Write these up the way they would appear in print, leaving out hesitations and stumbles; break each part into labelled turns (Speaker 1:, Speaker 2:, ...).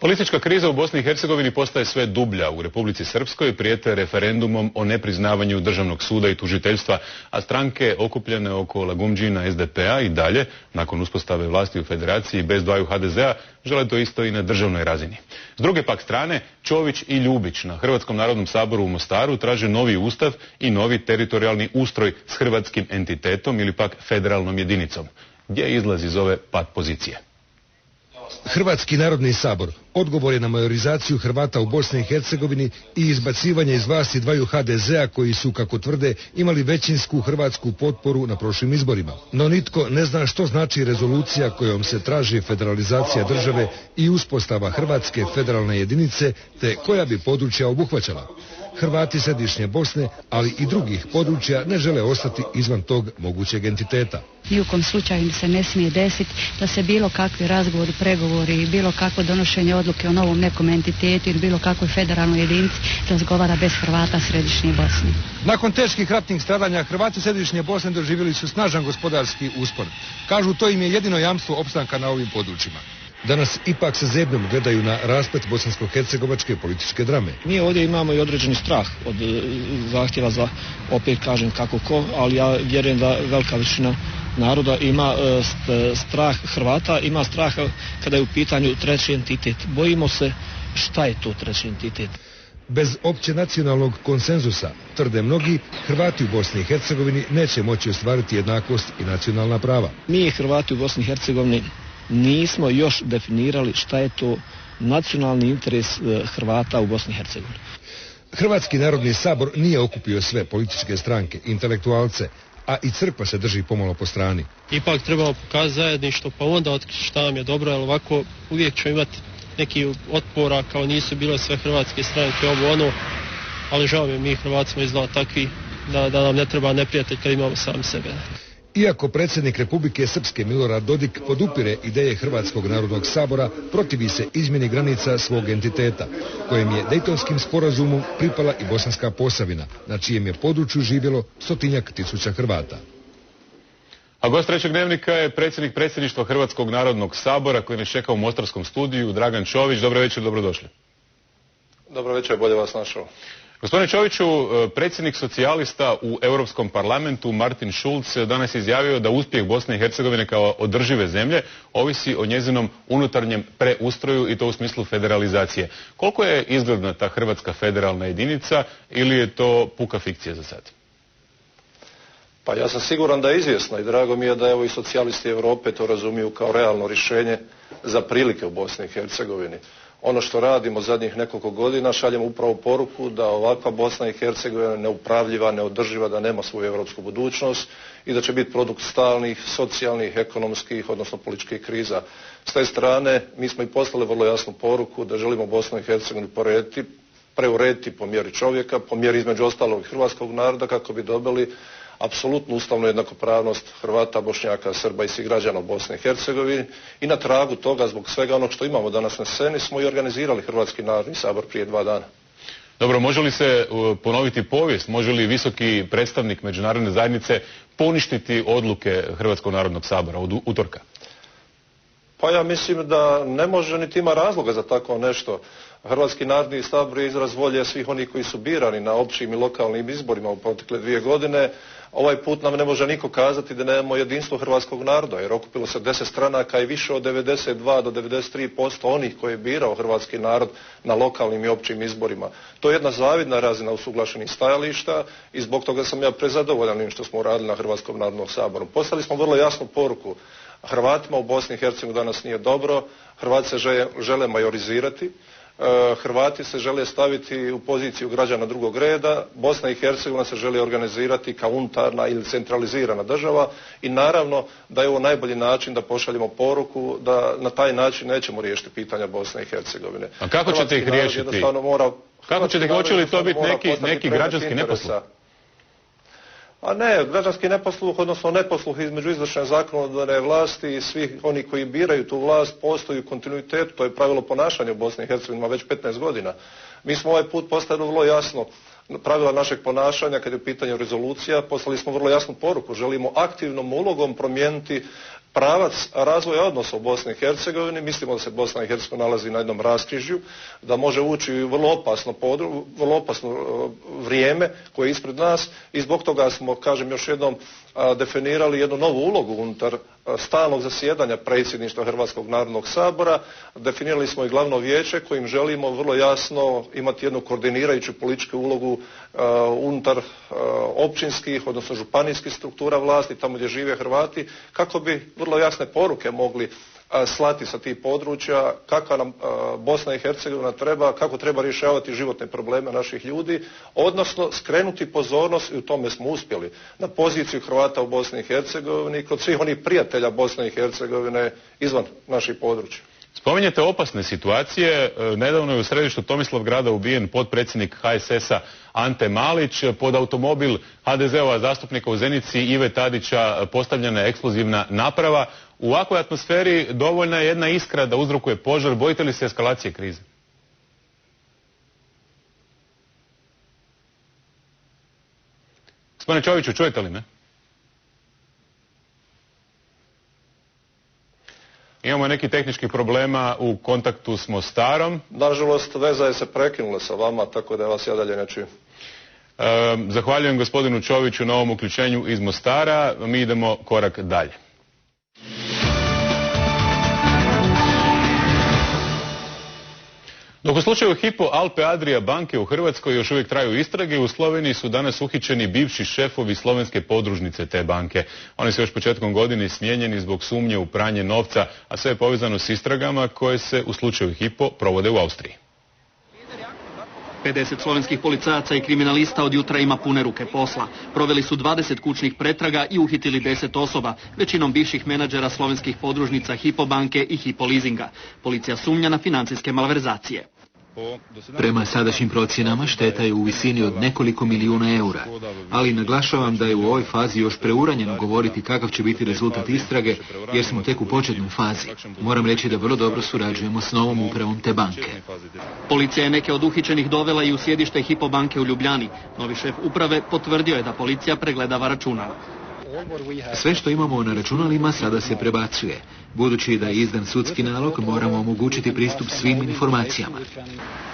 Speaker 1: Politička kriza u Bosni i Hercegovini postaje sve dublja. U Republici Srpskoj prijete referendumom o nepriznavanju državnog suda i tužiteljstva, a stranke okupljene oko Lagumdžina SDP-a i dalje, nakon uspostave vlasti u federaciji bez dvaju HDZ-a, žele to isto i na državnoj razini. S druge pak strane, Čović i Ljubić na Hrvatskom narodnom saboru u Mostaru traže novi ustav i novi teritorijalni ustroj s hrvatskim entitetom ili pak federalnom jedinicom. Gdje izlazi iz ove pat pozicije?
Speaker 2: Hrvatski narodni sabor odgovor je na majorizaciju Hrvata u Bosni i Hercegovini i izbacivanje iz vlasti dvaju HDZ-a koji su, kako tvrde, imali većinsku hrvatsku potporu na prošlim izborima. No nitko ne zna što znači rezolucija kojom se traži federalizacija države i uspostava Hrvatske federalne jedinice, te koja bi područja obuhvaćala. Hrvati središnje Bosne, ali i drugih područja ne žele ostati izvan tog mogućeg entiteta.
Speaker 3: Ni u kom slučaju se ne smije desiti da se bilo kakvi razgovori, pregovori, bilo kakvo donošenje odluke o novom nekom entitetu ili bilo kakvoj federalnoj jedinici razgovara bez Hrvata središnje Bosne.
Speaker 2: Nakon teških ratnih stradanja Hrvati središnje Bosne doživjeli su snažan gospodarski uspon. Kažu, to im je jedino jamstvo opstanka na ovim područjima. Danas ipak sa zebnjom gledaju na rasplet bosansko-hercegovačke političke drame.
Speaker 4: Mi ovdje imamo i određeni strah od zahtjeva za, opet kažem kako ko, ali ja vjerujem da velika većina naroda ima strah, Hrvata ima strah kada je u pitanju treći entitet. Bojimo se šta je to treći entitet.
Speaker 2: Bez opće nacionalnog konsenzusa, tvrde mnogi, Hrvati u Bosni i Hercegovini neće moći ostvariti jednakost i nacionalna prava.
Speaker 4: Mi Hrvati u Bosni i Hercegovini nismo još definirali šta je to nacionalni interes Hrvata u Bosni i Hercegovini.
Speaker 2: Hrvatski narodni sabor nije okupio sve političke stranke, intelektualce, a i crkva se drži pomalo po strani.
Speaker 5: Ipak trebamo pokazati zajedništvo, pa onda otkriti šta nam je dobro, jer ovako uvijek ćemo imati neki otpora, kao nisu bile sve hrvatske stranke ovo ono, ali žao mi Hrvati smo izgleda takvi da nam ne treba neprijatelj kad imamo sami sebe.
Speaker 2: Iako predsjednik Republike Srpske Milorad Dodik podupire ideje Hrvatskog narodnog sabora, protivi se izmjeni granica svog entiteta, kojem je Dejtonskim sporazumom pripala i Bosanska Posavina, na čijem je području živjelo 100.000 Hrvata.
Speaker 1: A gost trećeg dnevnika je predsjednik predsjedništva Hrvatskog narodnog sabora koji nas čeka u mostarskom studiju, Dragan Čović. Dobro večer, dobrodošli.
Speaker 6: Dobro večer, bolje vas našao.
Speaker 1: Gospodine Čoviću, predsjednik socijalista u Europskom parlamentu Martin Schulz danas je izjavio da uspjeh Bosne i Hercegovine kao održive zemlje ovisi o njezinom unutarnjem preustroju i to u smislu federalizacije. Koliko je izgledna ta Hrvatska federalna jedinica ili je to puka fikcija za sad?
Speaker 6: Pa ja sam siguran da je izvjesno i drago mi je da evo i socijalisti Europe to razumiju kao realno rješenje za prilike u Bosni i Hercegovini. Ono što radimo zadnjih nekoliko godina šaljemo upravo poruku da ovakva Bosna i Hercegovina neupravljiva, neodrživa, da nema svoju europsku budućnost i da će biti produkt stalnih, socijalnih, ekonomskih, odnosno političkih kriza. S te strane mi smo i poslali vrlo jasnu poruku da želimo Bosnu i Hercegovinu preurediti po mjeri čovjeka, po mjeri između ostalog hrvatskog naroda kako bi dobili apsolutnu ustavnu jednakopravnost Hrvata, Bošnjaka, Srba i svih građana u Bosni i Hercegovini i na tragu toga, zbog svega onog što imamo danas na sceni, smo i organizirali Hrvatski narodni sabor prije 2 dana.
Speaker 1: Dobro, može li se ponoviti povijest? Može li visoki predstavnik međunarodne zajednice poništiti odluke Hrvatskog narodnog sabora od utorka?
Speaker 6: Pa ja mislim da ne može niti ima razloga za tako nešto. Hrvatski narodni sabor je izraz volje svih onih koji su birani na općim i lokalnim izborima u protekle 2 godine. Ovaj put nam ne može niko kazati da nemamo jedinstvo hrvatskog naroda, jer okupilo se 10 stranaka i više od 92 do 93% onih koji je birao hrvatski narod na lokalnim i općim izborima. To je jedna zavidna razina usuglašenih stajališta i zbog toga sam ja prezadovoljan onim što smo uradili na Hrvatskom narodnom saboru. Poslali smo vrlo jasnu poruku. Hrvatima u Bosni i Hercegovini danas nije dobro, Hrvati se žele majorizirati, Hrvati se žele staviti u poziciju građana drugog reda, Bosna i Hercegovina se želi organizirati kao unitarna ili centralizirana država i naravno da je ovo najbolji način da pošaljemo poruku da na taj način nećemo riješiti pitanja Bosne i Hercegovine.
Speaker 1: A kako ćete ih riješiti? Kako ćete ih, hoće li to biti neki građanski neposluh?
Speaker 6: A ne, građanski neposluh, odnosno neposluh između izvršne zakonodavne vlasti i svih oni koji biraju tu vlast postoji u kontinuitetu, to je pravilo ponašanja u Bosni i Hercegovini već 15 godina. Mi smo ovaj put postavili vrlo jasno pravila našeg ponašanja kad je u pitanju rezolucija, poslali smo vrlo jasnu poruku, želimo aktivnom ulogom promijeniti pravac razvoja odnosa u Bosni i Hercegovini. Mislimo da se Bosna i Hercegovina nalazi na jednom raskrižju, da može ući u vrlo opasno vrijeme koje je ispred nas i zbog toga smo, kažem još jednom, definirali jednu novu ulogu unutar stalnog zasjedanja predsjedništva Hrvatskog narodnog sabora. Definirali smo i glavno vijeće kojim želimo vrlo jasno imati jednu koordinirajuću političku ulogu unutar općinskih, odnosno županijskih struktura vlasti, tamo gdje žive Hrvati, kako bi vrlo jasne poruke mogli slati sa tih područja, kakva nam Bosna i Hercegovina treba, kako treba rješavati životne probleme naših ljudi, odnosno skrenuti pozornost, i u tome smo uspjeli, na poziciju Hrvata u Bosni i Hercegovini kod svih onih prijatelja Bosne i Hercegovine izvan naših područja.
Speaker 1: Spominjete opasne situacije. Nedavno je u središtu Tomislavgrada ubijen potpredsjednik HSS-a Ante Malić. Pod automobil HDZ-ova zastupnika u Zenici Ive Tadića postavljena je eksplozivna naprava. U ovakvoj atmosferi dovoljna je jedna iskra da uzrokuje požar. Bojite li se eskalacije krize? Gospodine Čoviću, čujete li me? Imamo neki tehničkih problema u kontaktu s Mostarom.
Speaker 6: Nažalost, veza je se prekinula sa vama, tako da vas ja dalje ne čujem.
Speaker 1: Zahvaljujem gospodinu Čoviću na ovom uključenju iz Mostara. Mi idemo korak dalje. Dok u slučaju Hypo Alpe Adria banke u Hrvatskoj još uvijek traju istrage, u Sloveniji su danas uhićeni bivši šefovi slovenske podružnice te banke. Oni su još početkom godine smijenjeni zbog sumnje u pranje novca, a sve je povezano s istragama koje se u slučaju Hypo provode u Austriji.
Speaker 7: 50 slovenskih policajaca i kriminalista od jutra ima pune ruke posla. Proveli su 20 kućnih pretraga i uhitili 10 osoba, većinom bivših menadžera slovenskih podružnica Hypo banke i Hypo leasinga. Policija sumnja na financijske malverzacije.
Speaker 8: Prema sadašnjim procjenama šteta je u visini od nekoliko milijuna eura, ali naglašavam da je u ovoj fazi još preuranjeno govoriti kakav će biti rezultat istrage, jer smo tek u početnoj fazi. Moram reći da vrlo dobro surađujemo s novom upravom te banke.
Speaker 7: Policija je neke od uhićenih dovela i u sjedište Hypo banke u Ljubljani. Novi šef uprave potvrdio je da policija pregledava računala.
Speaker 8: Sve što imamo na računalima sada se prebacuje. Budući da je izdan sudski nalog, moramo omogućiti pristup svim informacijama.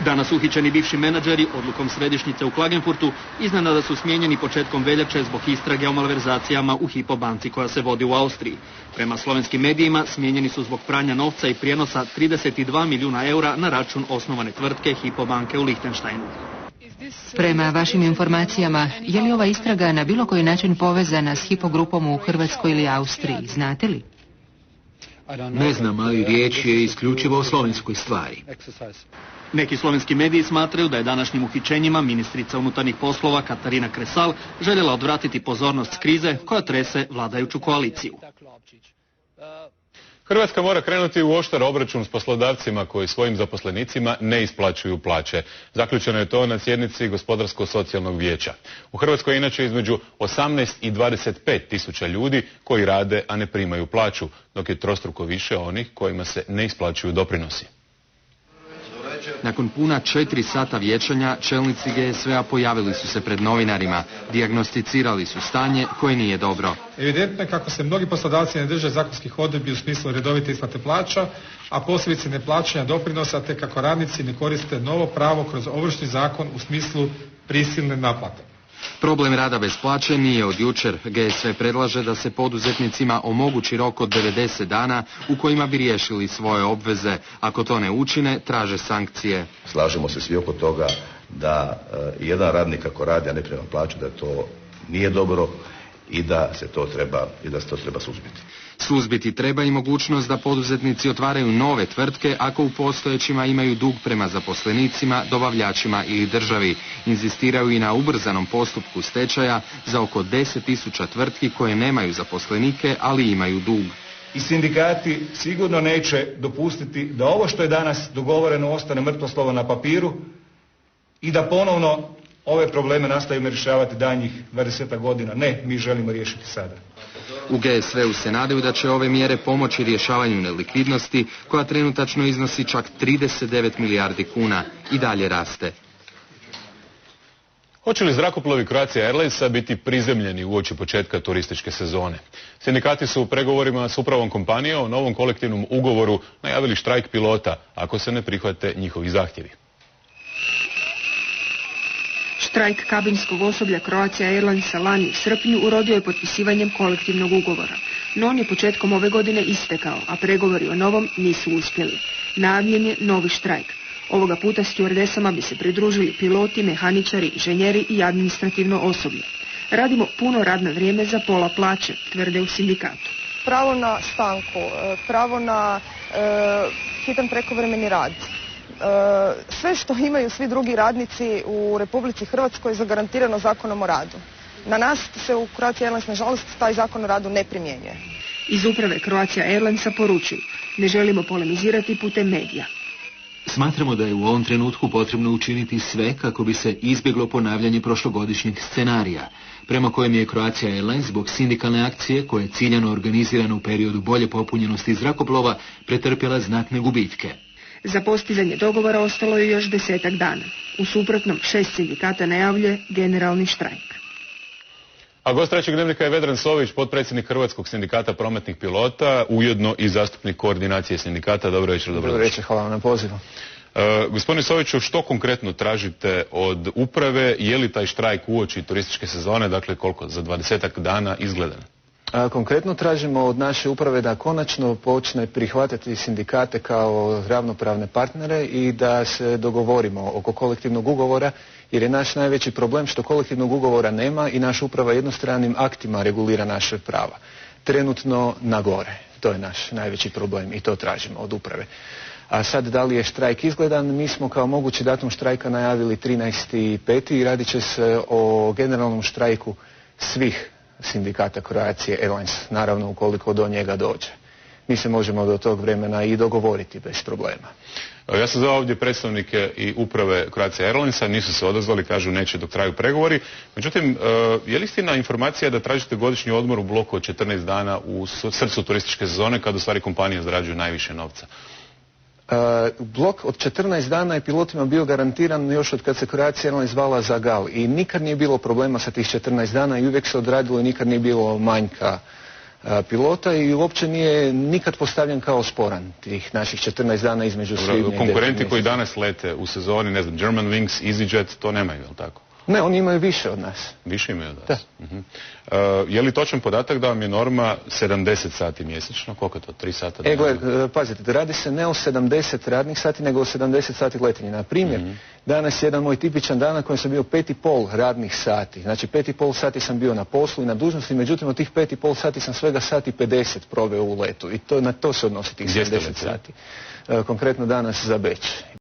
Speaker 7: Danas uhićeni bivši menadžeri odlukom središnjice u Klagenfurtu iznenada su smijenjeni početkom veljače zbog istrage o malverzacijama u Hypo banci koja se vodi u Austriji. Prema slovenskim medijima smijenjeni su zbog pranja novca i prijenosa 32 milijuna eura na račun osnovane tvrtke Hypo banke u Lichtensteinu.
Speaker 9: Prema vašim informacijama, je li ova istraga na bilo koji način povezana s Hypo grupom u Hrvatskoj ili Austriji? Znate li?
Speaker 8: Ne znam, ali riječ je isključivo o slovenskoj stvari.
Speaker 7: Neki slovenski mediji smatraju da je današnjim uhićenjima ministrica unutarnjih poslova Katarina Kresal željela odvratiti pozornost s krize koja trese vladajuću koaliciju.
Speaker 1: Hrvatska mora krenuti u oštar obračun s poslodavcima koji svojim zaposlenicima ne isplaćuju plaće. Zaključeno je to na sjednici Gospodarsko-socijalnog vijeća. U Hrvatskoj je inače između 18 i 25 tisuća ljudi koji rade, a ne primaju plaću, dok je trostruko više onih kojima se ne isplaćuju doprinosi.
Speaker 10: Nakon puna 4 sata vijećanja, čelnici GSV-a pojavili su se pred novinarima, dijagnosticirali su stanje koje nije dobro.
Speaker 11: Evidentno je kako se mnogi poslodavci ne drže zakonskih odredbi u smislu redovite isplate plaća, a posebice neplaćanja doprinosa, te kako radnici ne koriste novo pravo kroz Ovršni zakon u smislu prisilne naplate.
Speaker 10: Problem rada bez plaće nije od jučer. GSV predlaže da se poduzetnicima omogući rok od 90 dana u kojima bi riješili svoje obveze. Ako to ne učine, traže sankcije.
Speaker 12: Slažemo se svi oko toga da jedan radnik ako radi, a ne prima plaću, da to nije dobro i da se to treba suzbiti.
Speaker 10: Suzbiti treba i mogućnost da poduzetnici otvaraju nove tvrtke ako u postojećima imaju dug prema zaposlenicima, dobavljačima ili državi. Inzistiraju i na ubrzanom postupku stečaja za oko 10.000 tvrtki koje nemaju zaposlenike, ali imaju dug.
Speaker 13: I sindikati sigurno neće dopustiti da ovo što je danas dogovoreno ostane mrtvo slovo na papiru i da ponovno ove probleme nastavimo rješavati daljnjih 20 godina. Ne, mi želimo riješiti sada.
Speaker 10: U GSV-u se nadaju da će ove mjere pomoći rješavanju nelikvidnosti, koja trenutačno iznosi čak 39 milijardi kuna i dalje raste.
Speaker 1: Hoće li zrakoplovi Croatia Airlinesa biti prizemljeni uoči početka turističke sezone? Sindikati su u pregovorima s upravom kompanije o novom kolektivnom ugovoru najavili štrajk pilota ako se ne prihvate njihovi zahtjevi.
Speaker 14: Štrajk kabinskog osoblja Croatia Airlinesa lani u srpnju urodio je potpisivanjem kolektivnog ugovora, no on je početkom ove godine istekao, a pregovori o novom nisu uspjeli. Najavljen je novi štrajk. Ovoga puta stjuardesama bi se pridružili piloti, mehaničari, inženjeri i administrativno osoblje. Radimo puno radno vrijeme za pola plaće, tvrde u sindikatu.
Speaker 15: Pravo na stanku, pravo na hitan prekovremeni rad. Sve što imaju svi drugi radnici u Republici Hrvatskoj zagarantirano Zakonom o radu. Na nas se u Croatia Airlines, nažalost, taj Zakon o radu ne primjenjuje.
Speaker 14: Iz uprave Croatia Airlinesa poručuju: ne želimo polemizirati putem medija.
Speaker 8: Smatramo da je u ovom trenutku potrebno učiniti sve kako bi se izbjeglo ponavljanje prošlogodišnjeg scenarija, prema kojem je Croatia Airlines zbog sindikalne akcije, koja je ciljano organizirana u periodu bolje popunjenosti zrakoplova, pretrpjela znatne gubitke.
Speaker 14: Za postizanje dogovora ostalo je još 10-ak dana. U suprotnom, 6 sindikata najavljuje generalni štrajk.
Speaker 1: A gost trećeg dnevnika je Vedran Sović, potpredsjednik Hrvatskog sindikata prometnih pilota, ujedno i zastupnik koordinacije sindikata. Dobro večer,
Speaker 16: Dobro večer, hvala vam na pozivu.
Speaker 1: Gospodine Soviću, što konkretno tražite od uprave? Je li taj štrajk uoči turističke sezone, dakle koliko, za 20-ak dana izgledan?
Speaker 16: Konkretno tražimo od naše uprave da konačno počne prihvatiti sindikate kao ravnopravne partnere i da se dogovorimo oko kolektivnog ugovora, jer je naš najveći problem što kolektivnog ugovora nema i naša uprava jednostranim aktima regulira naše prava. Trenutno na gore. To je naš najveći problem i to tražimo od uprave. A sad, da li je štrajk izgledan? Mi smo kao mogući datum štrajka najavili 13.5. i radit će se o generalnom štrajku svih sindikata Croatia Airlines, naravno ukoliko do njega dođe. Mi se možemo do tog vremena i dogovoriti bez problema.
Speaker 1: Ja sam zvao ovdje predstavnike i uprave Croatia Airlinesa, nisu se odazvali, kažu neće dok traju pregovori. Međutim, je li istina informacija da tražite godišnji odmor u bloku od 14 dana u srcu turističke sezone, kad u stvari kompanije zarađuju najviše novca?
Speaker 16: Blok od 14 dana je pilotima bio garantiran još od kad se Croatia Airlines zvala za GAL i nikad nije bilo problema sa tih 14 dana i uvijek se odradilo i nikad nije bilo manjka pilota i uopće nije nikad postavljen kao sporan tih naših 14 dana između svibnja i
Speaker 1: konkurenti koji danas lete u sezoni, ne znam, Germanwings, EasyJet, to nemaju, je li tako?
Speaker 16: Ne, oni imaju više od nas.
Speaker 1: Više imaju od nas? Da. Je li točan podatak da vam je norma 70 sati mjesečno? Koliko je to? 3 sata?
Speaker 16: Pazite, radi se ne o 70 radnih sati, nego o 70 sati letenja. Na primjer, danas je jedan moj tipičan dan na kojem sam bio 5,5 radnih sati. Znači 5,5 sati sam bio na poslu i na dužnosti, međutim od tih 5,5 sati sam svega sat i 50 proveo u letu. I na to se odnosi tih 70 sati. Konkretno danas za Beč.